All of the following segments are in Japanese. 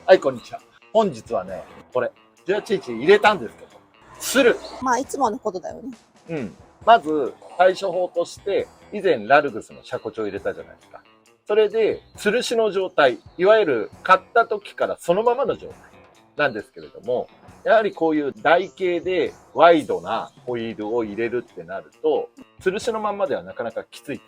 はい、こんにちは。本日はね、これ、18入れたんですけど、する。まあ、いつものことだよね。うん。まず、対処法として、以前ラルグスの車庫帳を入れたじゃないですか。それで、吊るしの状態、いわゆる買った時からそのままの状態なんですけれども、やはりこういう台形でワイドなホイールを入れるってなると、吊るしのまんまではなかなかきつい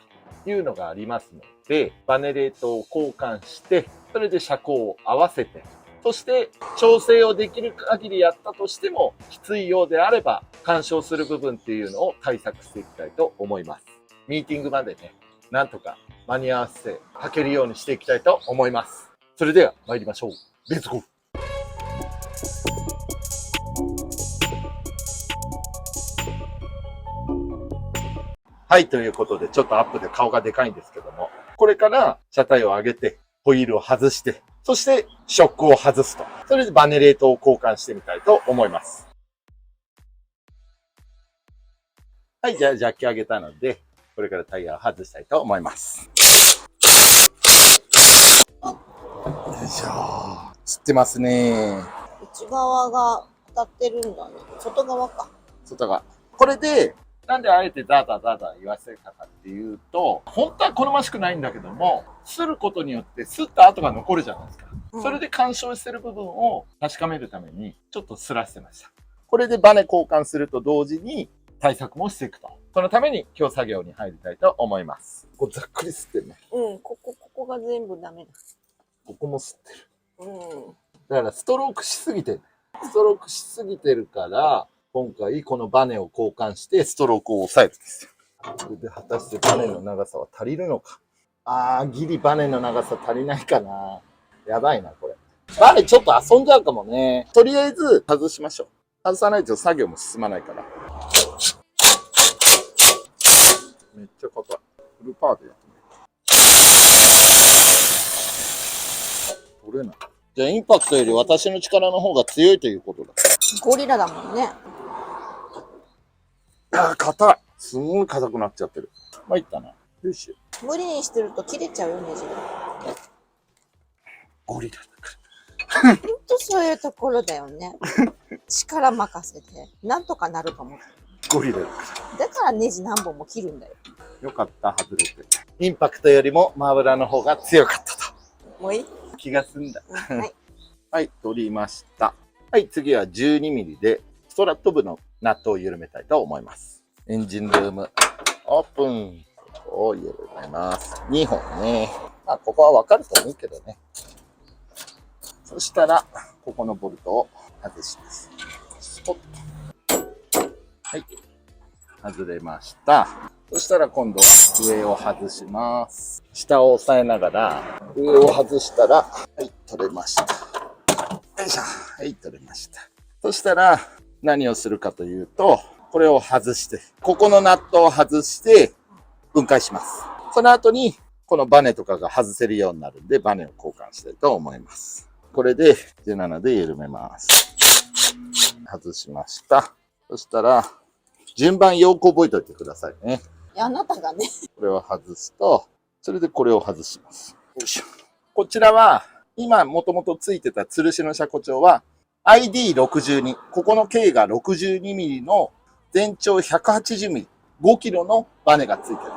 というのがありますので、バネレートを交換して、それで車高を合わせて、そして調整をできる限りやったとしても、きついようであれば、干渉する部分っていうのを対策していきたいと思います。ミーティングまでね、なんとか間に合わせて履けるようにしていきたいと思います。それでは参りましょう。レッツゴー。はい、ということで、ちょっとアップで顔がでかいんですけども、これから車体を上げて、ホイールを外して、そしてショックを外すと。それでバネレートを交換してみたいと思います。はい、じゃあジャッキ上げたので、これからタイヤを外したいと思います。よいしょ。つってますね。内側が当たってるんだね。外側か。外側。これで、なんであえてザーザーザーザー言わせたかっていうと、本当は好ましくないんだけども、擦ることによって擦った跡が残るじゃないですか。それで干渉してる部分を確かめるために、ちょっと擦らせてました。これでバネ交換すると同時に対策もしていくと。そのために今日作業に入りたいと思います。ここざっくり吸ってるね。うん、ここが全部ダメだ。ここも吸ってる。うん。だからストロークしすぎてる。ストロークしすぎてるから、今回このバネを交換してストロークを抑えるんですよ。それで果たしてバネの長さは足りるのか。ギリバネの長さ足りないかな。やばいな、これ。バネちょっと遊んじゃうかもね。とりあえず外しましょう。外さないと作業も進まないから。めっちゃ硬い。フルパーでやってみる。取れない。じゃあインパクトより私の力の方が強いということだ。ゴリラだもんね。硬い。すごい硬くなっちゃってる。まあ、いったな。よいしょ。無理にしてると切れちゃうよね、自分。ゴリラだから。ほんとそういうところだよね。力任せて。なんとかなると思う。ゴリラだかだからネジ何本も切るんだよ。ら。よかった、外れて。インパクトよりもマーブラの方が強かったと。もういい？気が済んだ。はい。はい、取りました。はい、次は12ミリでストラット部のナットを緩めたいと思います。エンジンルーム、オープン。ここを緩めます。2本ね。まあ、ここはわかると思うけどね。そしたら、ここのボルトを外します。スポッと。はい。外れました。そしたら今度は上を外します。下を押さえながら、上を外したら、はい、取れました。よいしょ。はい、取れました。そしたら、何をするかというと、これを外して、ここのナットを外して、分解します。その後に、このバネとかが外せるようになるんで、バネを交換したいと思います。これで、17で緩めます。外しました。そしたら、順番よく覚えておいてくださいね。あなたがね。これを外すと、それでこれを外します。よいしょ。こちらは、今もともとついてた吊るしの車庫帳は、ID62。ここの径が 62mm の全長 180mm。5キロのバネがついてる。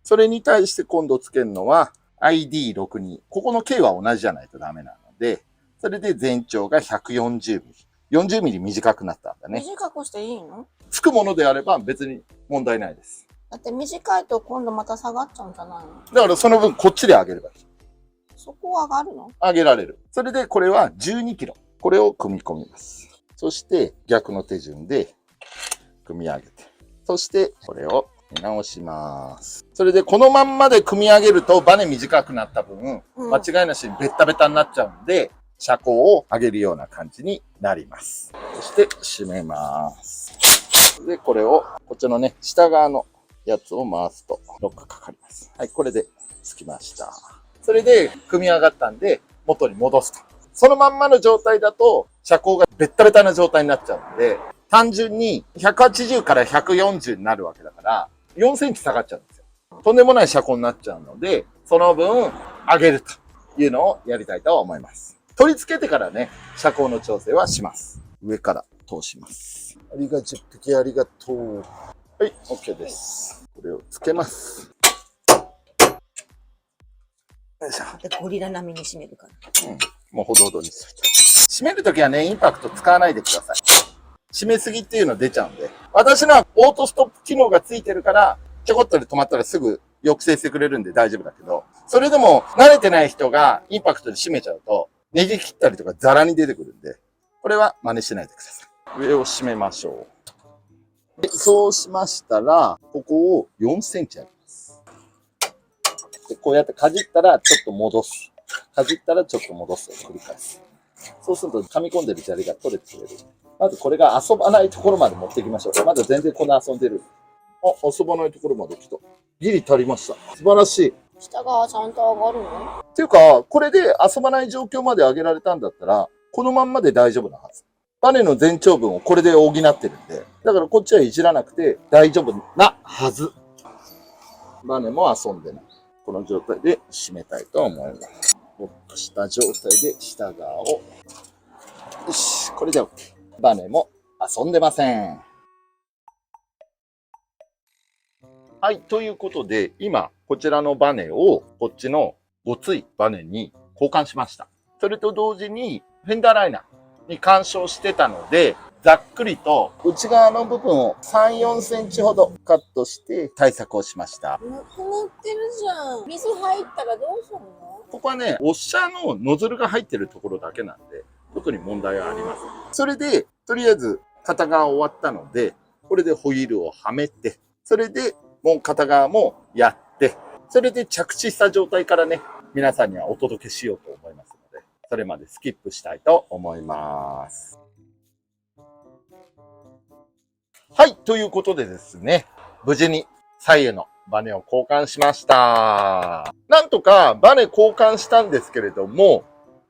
それに対して今度つけるのは ID62。ここの径は同じじゃないとダメなので、それで全長が 140mm。40mm 短くなったんだね。短くしていいの？つくものであれば別に問題ないです。だって短いと今度また下がっちゃうんじゃないの？だからその分こっちで上げればいい。そこ上がるの？上げられる。それでこれは12キロ。これを組み込みます。そして逆の手順で組み上げて。そしてこれを見直します。それでこのまんまで組み上げるとバネ短くなった分、間違いなしにベッタベタになっちゃうんで、車高を上げるような感じになります。そして締めます。で、これをこっちのね、下側のやつを回すとロックかかります。はい、これでつきました。それで組み上がったんで元に戻すと。そのまんまの状態だと車高がベッタベタな状態になっちゃうんで、単純に180から140になるわけだから、4センチ下がっちゃうんですよ。とんでもない車高になっちゃうので、その分上げるというのをやりたいと思います。取り付けてからね、車高の調整はします。上から通します。ありが10匹ありがとう。はい、OK です。これをつけます。よいしょ。でゴリラ並みに締めるから。もうほどほどにすると。締めるときはね、インパクト使わないでください。締めすぎっていうの出ちゃうんで。私のはオートストップ機能がついてるから、ちょこっとで止まったらすぐ抑制してくれるんで大丈夫だけど、それでも慣れてない人がインパクトで締めちゃうと、ねじ切ったりとかザラに出てくるんで、これは真似しないでください。上を締めましょう。でそうしましたら、ここを4センチあります。でこうやってかじったらちょっと戻す。かじったらちょっと戻すを繰り返す。そうすると噛み込んでる砂利が取れてくれる。まずこれが遊ばないところまで持っていきましょう。まだ全然こんな遊んでる。遊ばないところまで来た。ギリ足りました。素晴らしい。下がちゃんと上がるの？っていうか、これで遊ばない状況まで上げられたんだったら、このまんまで大丈夫なはず。バネの全長分をこれで補ってるんで、だからこっちはいじらなくて大丈夫なはず。バネも遊んでない。この状態で締めたいと思います。ロックした状態で下側を。よし、これで OK。バネも遊んでません。はい、ということで、今、こちらのバネを、こっちのごついバネに交換しました。それと同時に、フェンダーライナーに干渉してたので、ざっくりと内側の部分を3、4センチほどカットして対策をしました。なくなってるじゃん。水入ったらどうするの？ここはね、ウォッシャーのノズルが入ってるところだけなんで、特に問題はありません。それで、とりあえず片側終わったので、これでホイールをはめて、それでもう片側もやって、それで着地した状態からね、皆さんにはお届けしようと思いますので、それまでスキップしたいと思います。はい、ということでですね、無事に左右のバネを交換しました。なんとかバネ交換したんですけれども、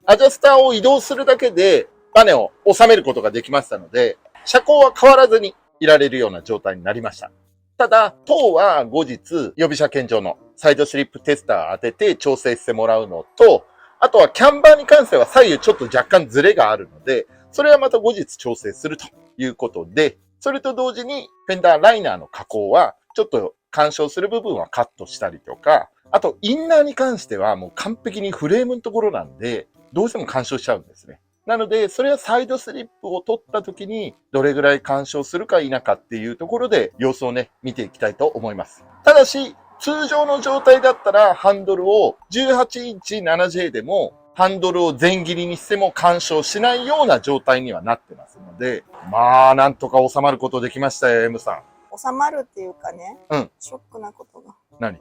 アジャスターを移動するだけでバネを収めることができましたので、車高は変わらずにいられるような状態になりました。ただ、当は後日、予備車検場のサイドスリップテスター当てて調整してもらうのと、あとはキャンバーに関しては左右ちょっと若干ズレがあるので、それはまた後日調整するということで、それと同時にフェンダーライナーの加工はちょっと干渉する部分はカットしたりとか、あとインナーに関してはもう完璧にフレームのところなんで、どうしても干渉しちゃうんですね。なので、それはサイドスリップを取った時に、どれぐらい干渉するか否かっていうところで、様子をね、見ていきたいと思います。ただし、通常の状態だったら、ハンドルを18インチ 7J でも、ハンドルを全切りにしても干渉しないような状態にはなってますので、まあ、なんとか収まることできましたよ、M さん。収まるっていうかね、ショックなことが。何？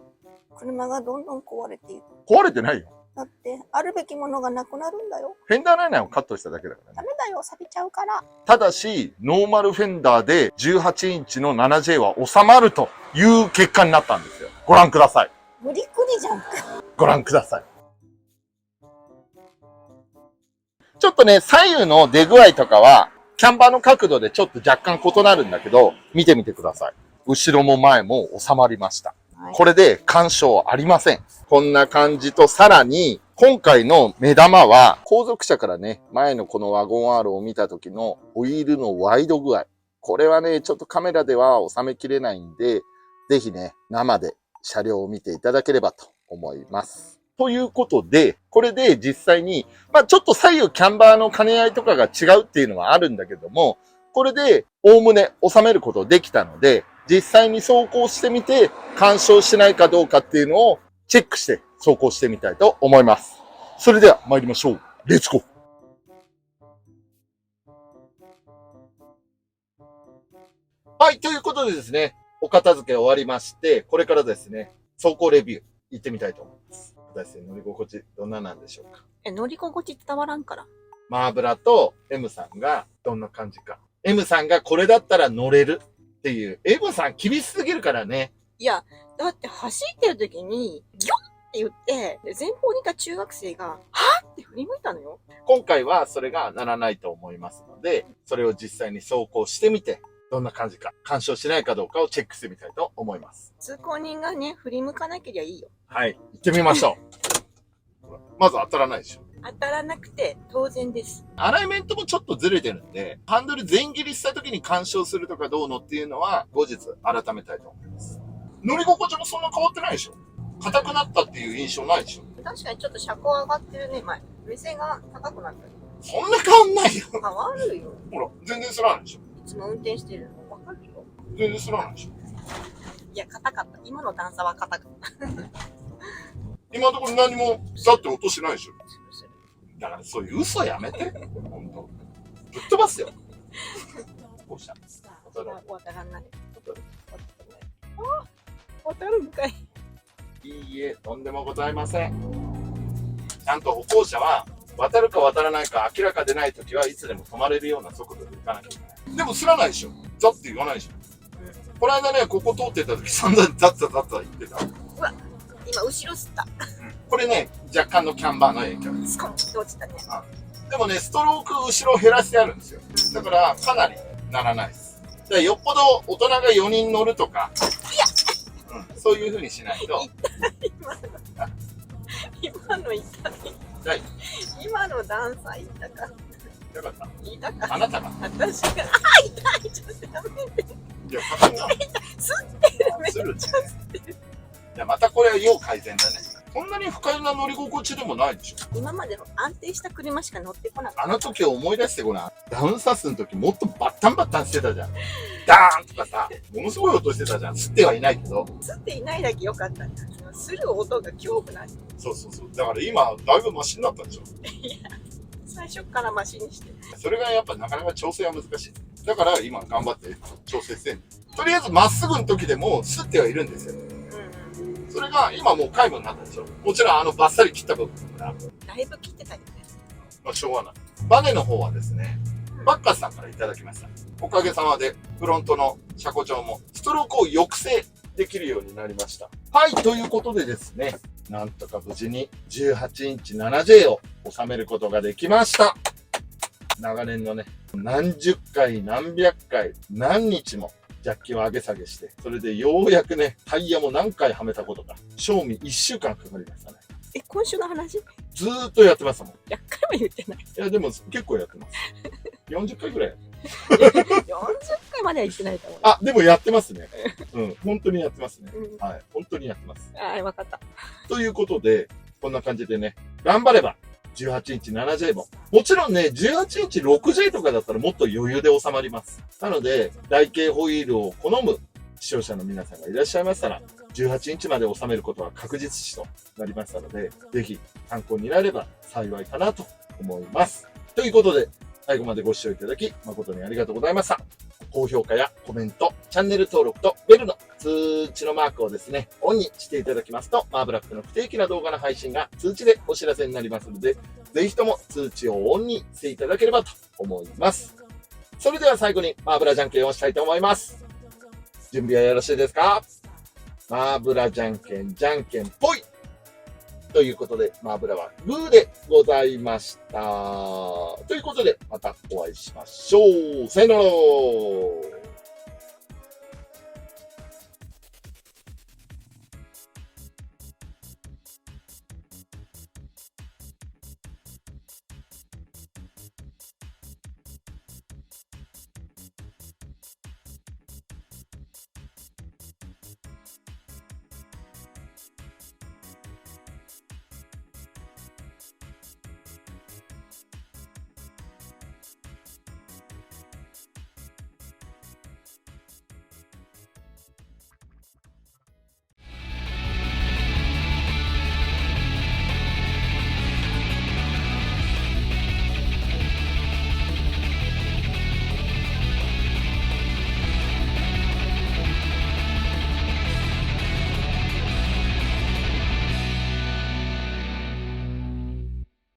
車がどんどん壊れていく。壊れてないよ。だって、あるべきものがなくなるんだよ。フェンダーライナーをカットしただけだからね。ダメだよ、錆びちゃうから。ただし、ノーマルフェンダーで18インチの 7J は収まるという結果になったんですよ。ご覧ください。無理くりじゃんか。ご覧ください。ちょっとね、左右の出具合とかは、キャンバーの角度でちょっと若干異なるんだけど、見てみてください。後ろも前も収まりました。これで干渉ありません。こんな感じと、さらに、今回の目玉は、後続車からね、前のこのワゴン R を見た時のホイールのワイド具合。これはね、ちょっとカメラでは収めきれないんで、ぜひね、生で車両を見ていただければと思います。ということで、これで実際に、ちょっと左右キャンバーの兼ね合いとかが違うっていうのはあるんだけども、これで、おおむね収めることできたので、実際に走行してみて、干渉しないかどうかっていうのをチェックして走行してみたいと思います。それでは参りましょう。レッツゴー。はい、ということでですね、お片付け終わりまして、これからですね、走行レビュー行ってみたいと思います。果たして乗り心地どんななんでしょうか。乗り心地伝わらんから。マーブラと M さんがどんな感じか。M さんがこれだったら乗れるっていう。M さん厳しすぎるからね。いや、だって走ってる時に、ギョンって言って、前方にいた中学生が、はぁって振り向いたのよ。今回はそれがならないと思いますので、それを実際に走行してみて、どんな感じか、干渉しないかどうかをチェックしてみたいと思います。通行人がね、振り向かなけりゃいいよ。はい、行ってみましょう。まず当たらないでしょ。当たらなくて当然です。アライメントもちょっとずれてるんで、ハンドル全切りした時に干渉するとかどうのっていうのは、後日改めたいと思います。乗り心地もそんな変わってないでしょ。硬くなったっていう印象ないでしょ。確かにちょっと車高上がってるね、前。目線が高くなった。そんな変わんないよ。変わるよ。ほら、全然すらないでしょ。いつも運転してるの。わかるよ。全然すらないでしょ。いや、硬かった。今の段差は硬かった。今のところ何もだって落としてないでしょ。だからそういう嘘やめて。ほんと。ぶっ飛ばすよ。こうした。渡らない。渡るんかい。いいえ、とんでもございません。ちゃんと歩行者は渡るか渡らないか明らかでないときはいつでも止まれるような速度で行かなきゃいけない。でもすらないでしょ。ザって言わないでしょ。この間ね、ここ通ってた時散々ザッザザッザ言ってた。うわ、今後ろ吸った。これね、若干のキャンバーの影響です。スコンと落ちたね。でもね、ストローク後ろ減らしてあるんですよ。だからかなりならないです。だからよっぽど大人が4人乗るとか、そういう風にしないと。今の痛い。はい。今の段差痛かった。よかった。痛かった。あなたが。私が、痛い。ちょっとやめて。いや、硬くなる。吸ってる。めっちゃ吸吸ってる。いや、またこれは要改善だね。こんなに不快な乗り心地でもないでしょ。今までの安定した車しか乗ってこなかった。あの時を思い出してごらん。ダウンサスの時もっとバッタンバッタンしてたじゃん。ダーンとかさ、ものすごい音してたじゃん。吸ってはいないけど。吸っていないだけ良かったんだ。吸る音が恐怖なんだ。そうそうそう。だから今、だいぶマシになったでしょ。いや、最初からマシにして。それがやっぱなかなか調整は難しい。だから今頑張って調整してんの。とりあえずまっすぐの時でも吸ってはいるんですよ。それが今もう皆無になったでしょ。もちろんバッサリ切った部分から。だいぶ切ってたよね。まあしょうがない。バネの方はですね、バッカスさんからいただきました。おかげさまでフロントの車高調もストロークを抑制できるようになりました。はい、ということでですね、なんとか無事に18インチ 7J を収めることができました。長年のね、何十回何百回何日もジャッキを上げ下げして、それでようやくね、タイヤも何回はめたことか、賞味1週間かかりましたね。今週の話ずーっとやってますもん。100回も言ってない。いや、でも結構やってます。40回ぐらい。40回までは言ってないと思う。あ、でもやってますね。うん、本当にやってますね。うん、はい、本当にやってます。はい、わかった。ということで、こんな感じでね、頑張れば、18インチ 7J も。もちろんね、18インチ 6J とかだったらもっと余裕で収まります。なので、台形ホイールを好む視聴者の皆さんがいらっしゃいましたら、18インチまで収めることは確実視となりましたので、ぜひ参考になれば幸いかなと思います。ということで、最後までご視聴いただき誠にありがとうございました。高評価やコメント、チャンネル登録とベルの通知のマークをですね、オンにしていただきますと、マーブラックの不定期な動画の配信が通知でお知らせになりますので、ぜひとも通知をオンにしていただければと思います。それでは最後にマーブラじゃんけんをしたいと思います。準備はよろしいですか？マーブラじゃんけん、じゃんけんぽいということで、マーブラはグーでございました。ということで、またお会いしましょう。さよなら。